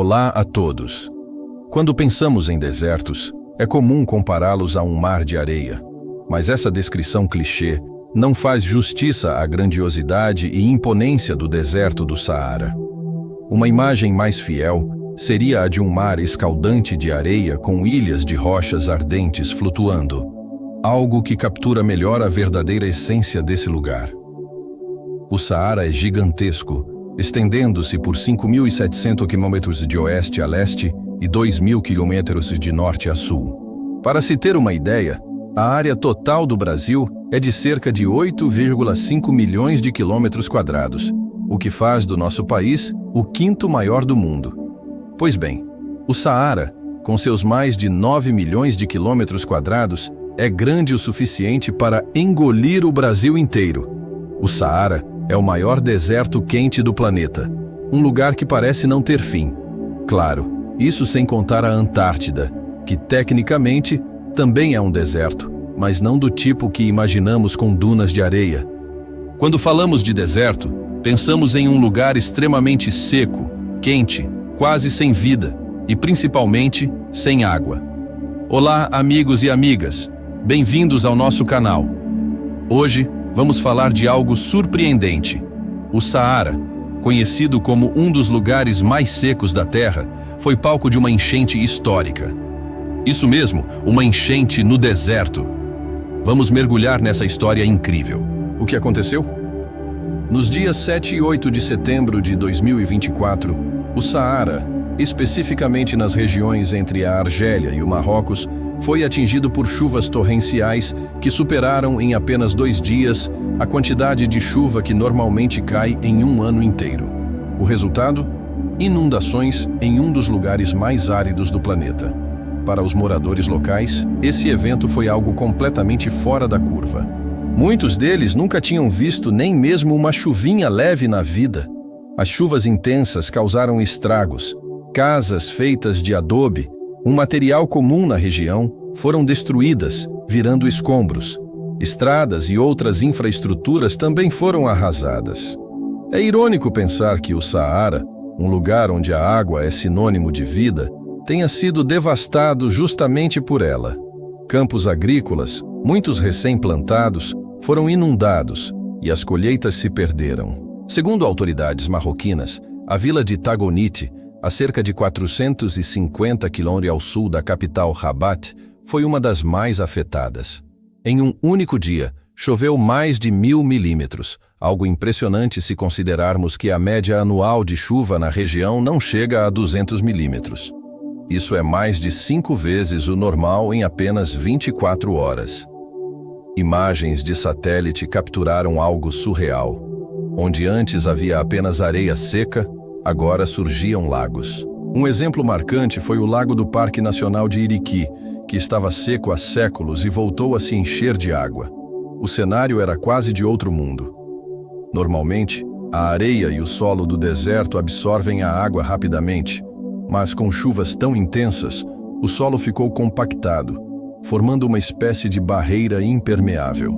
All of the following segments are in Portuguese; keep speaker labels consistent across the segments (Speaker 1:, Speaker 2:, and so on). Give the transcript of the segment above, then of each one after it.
Speaker 1: Olá a todos. Quando pensamos em desertos, é comum compará-los a um mar de areia. Mas essa descrição clichê não faz justiça à grandiosidade e imponência do deserto do Saara. Uma imagem mais fiel seria a de um mar escaldante de areia com ilhas de rochas ardentes flutuando, algo que captura melhor a verdadeira essência desse lugar. O Saara é gigantesco, estendendo-se por 5.700 quilômetros de oeste a leste e 2.000 quilômetros de norte a sul. Para se ter uma ideia, a área total do Brasil é de cerca de 8,5 milhões de quilômetros quadrados, o que faz do nosso país o quinto maior do mundo. Pois bem, o Saara, com seus mais de 9 milhões de quilômetros quadrados, é grande o suficiente para engolir o Brasil inteiro. O Saara é o maior deserto quente do planeta, um lugar que parece não ter fim. Claro, isso sem contar a Antártida, que tecnicamente também é um deserto, mas não do tipo que imaginamos com dunas de areia. Quando falamos de deserto, pensamos em um lugar extremamente seco, quente, quase sem vida e principalmente sem água. Olá, amigos e amigas, bem-vindos ao nosso canal. Hoje vamos falar de algo surpreendente. O Saara, conhecido como um dos lugares mais secos da Terra, foi palco de uma enchente histórica. Isso mesmo, uma enchente no deserto. Vamos mergulhar nessa história incrível. O que aconteceu? Nos dias 7 e 8 de setembro de 2024, o Saara, especificamente nas regiões entre a Argélia e o Marrocos, foi atingido por chuvas torrenciais que superaram em apenas 2 dias a quantidade de chuva que normalmente cai em um ano inteiro. O resultado? Inundações em um dos lugares mais áridos do planeta. Para os moradores locais, esse evento foi algo completamente fora da curva. Muitos deles nunca tinham visto nem mesmo uma chuvinha leve na vida. As chuvas intensas causaram estragos. Casas feitas de adobe, um material comum na região, foram destruídas, virando escombros. Estradas e outras infraestruturas também foram arrasadas. É irônico pensar que o Saara, um lugar onde a água é sinônimo de vida, tenha sido devastado justamente por ela. Campos agrícolas, muitos recém-plantados, foram inundados e as colheitas se perderam. Segundo autoridades marroquinas, a vila de Tagonite, a cerca de 450 quilômetros ao sul da capital Rabat, foi uma das mais afetadas. Em um único dia, choveu mais de 1.000 milímetros, algo impressionante se considerarmos que a média anual de chuva na região não chega a 200 milímetros. Isso é mais de 5 vezes o normal em apenas 24 horas. Imagens de satélite capturaram algo surreal. Onde antes havia apenas areia seca, agora surgiam lagos. Um exemplo marcante foi o lago do Parque Nacional de Iriquí, que estava seco há séculos e voltou a se encher de água. O cenário era quase de outro mundo. Normalmente, a areia e o solo do deserto absorvem a água rapidamente, mas com chuvas tão intensas, o solo ficou compactado, formando uma espécie de barreira impermeável.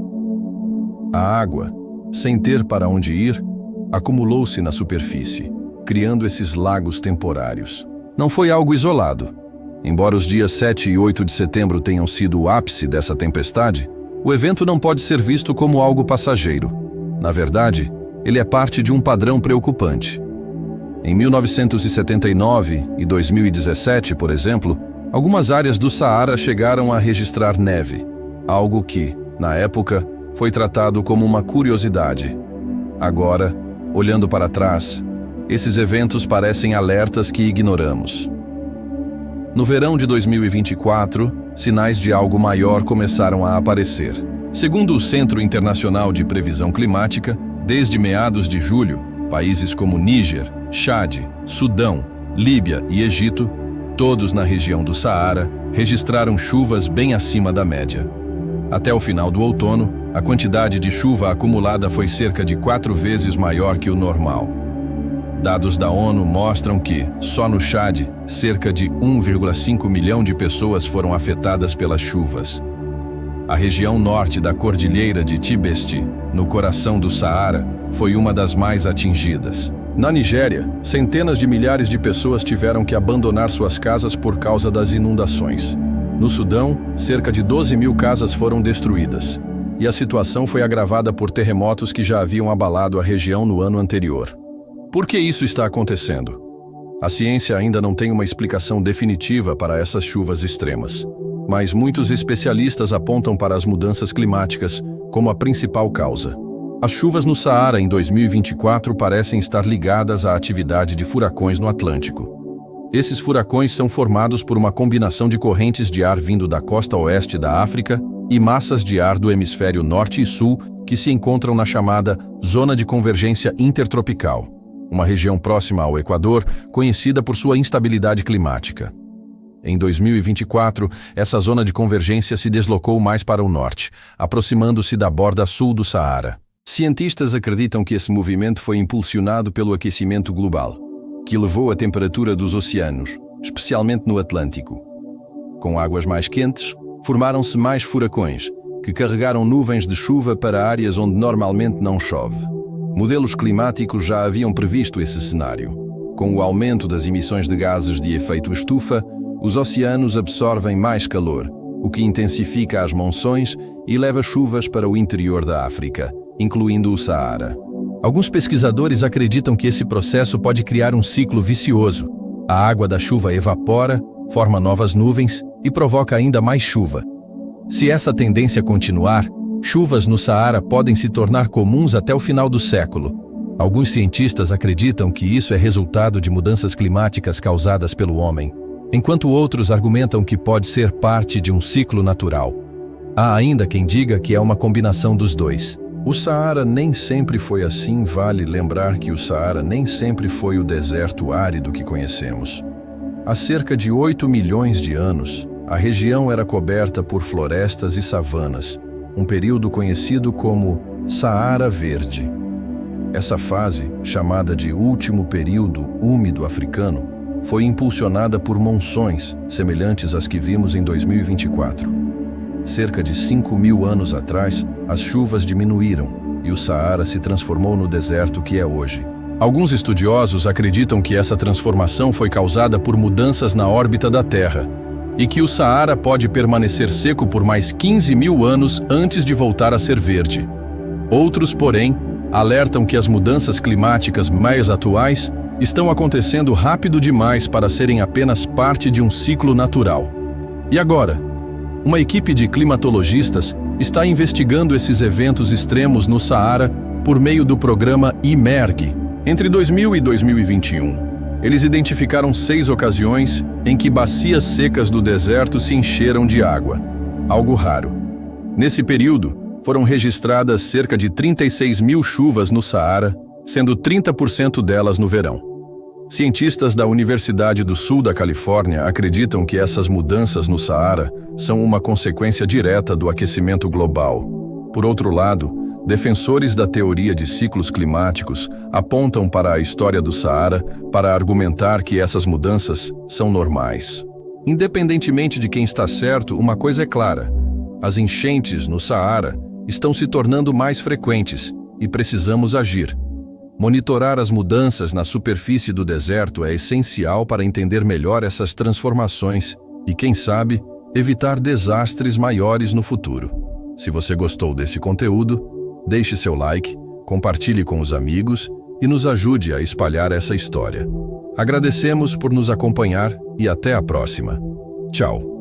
Speaker 1: A água, sem ter para onde ir, acumulou-se na superfície, criando esses lagos temporários. Não foi algo isolado. Embora os dias 7 e 8 de setembro tenham sido o ápice dessa tempestade, o evento não pode ser visto como algo passageiro. Na verdade, ele é parte de um padrão preocupante. Em 1979 e 2017, por exemplo, algumas áreas do Saara chegaram a registrar neve, algo que, na época, foi tratado como uma curiosidade. Agora, olhando para trás, esses eventos parecem alertas que ignoramos. No verão de 2024, sinais de algo maior começaram a aparecer. Segundo o Centro Internacional de Previsão Climática, desde meados de julho, países como Níger, Chad, Sudão, Líbia e Egito, todos na região do Saara, registraram chuvas bem acima da média. Até o final do outono, a quantidade de chuva acumulada foi cerca de 4 vezes maior que o normal. Dados da ONU mostram que, só no Chad, cerca de 1,5 milhão de pessoas foram afetadas pelas chuvas. A região norte da Cordilheira de Tibesti, no coração do Saara, foi uma das mais atingidas. Na Nigéria, centenas de milhares de pessoas tiveram que abandonar suas casas por causa das inundações. No Sudão, cerca de 12 mil casas foram destruídas. E a situação foi agravada por terremotos que já haviam abalado a região no ano anterior. Por que isso está acontecendo? A ciência ainda não tem uma explicação definitiva para essas chuvas extremas, mas muitos especialistas apontam para as mudanças climáticas como a principal causa. As chuvas no Saara em 2024 parecem estar ligadas à atividade de furacões no Atlântico. Esses furacões são formados por uma combinação de correntes de ar vindo da costa oeste da África e massas de ar do hemisfério norte e sul que se encontram na chamada Zona de Convergência Intertropical, uma região próxima ao Equador, conhecida por sua instabilidade climática. Em 2024, essa zona de convergência se deslocou mais para o norte, aproximando-se da borda sul do Saara. Cientistas acreditam que esse movimento foi impulsionado pelo aquecimento global, que elevou a temperatura dos oceanos, especialmente no Atlântico. Com águas mais quentes, formaram-se mais furacões, que carregaram nuvens de chuva para áreas onde normalmente não chove. Modelos climáticos já haviam previsto esse cenário. Com o aumento das emissões de gases de efeito estufa, os oceanos absorvem mais calor, o que intensifica as monções e leva chuvas para o interior da África, incluindo o Saara. Alguns pesquisadores acreditam que esse processo pode criar um ciclo vicioso. A água da chuva evapora, forma novas nuvens e provoca ainda mais chuva. Se essa tendência continuar, chuvas no Saara podem se tornar comuns até o final do século. Alguns cientistas acreditam que isso é resultado de mudanças climáticas causadas pelo homem, enquanto outros argumentam que pode ser parte de um ciclo natural. Há ainda quem diga que é uma combinação dos dois. O Saara nem sempre foi assim, vale lembrar que o Saara nem sempre foi o deserto árido que conhecemos. Há cerca de 8 milhões de anos, a região era coberta por florestas e savanas, um período conhecido como Saara Verde. Essa fase, chamada de último período úmido africano, foi impulsionada por monções semelhantes às que vimos em 2024. Cerca de 5.000 anos atrás, as chuvas diminuíram e o Saara se transformou no deserto que é hoje. Alguns estudiosos acreditam que essa transformação foi causada por mudanças na órbita da Terra e que o Saara pode permanecer seco por mais 15.000 anos antes de voltar a ser verde. Outros, porém, alertam que as mudanças climáticas mais atuais estão acontecendo rápido demais para serem apenas parte de um ciclo natural. E agora? Uma equipe de climatologistas está investigando esses eventos extremos no Saara por meio do programa IMERG. Entre 2000 e 2021, eles identificaram 6 ocasiões em que bacias secas do deserto se encheram de água, algo raro. Nesse período, foram registradas cerca de 36.000 chuvas no Saara, sendo 30% delas no verão. Cientistas da Universidade do Sul da Califórnia acreditam que essas mudanças no Saara são uma consequência direta do aquecimento global. Por outro lado, defensores da teoria de ciclos climáticos apontam para a história do Saara para argumentar que essas mudanças são normais. Independentemente de quem está certo, uma coisa é clara: as enchentes no Saara estão se tornando mais frequentes e precisamos agir. Monitorar as mudanças na superfície do deserto é essencial para entender melhor essas transformações e, quem sabe, evitar desastres maiores no futuro. Se você gostou desse conteúdo, deixe seu like, compartilhe com os amigos e nos ajude a espalhar essa história. Agradecemos por nos acompanhar e até a próxima. Tchau!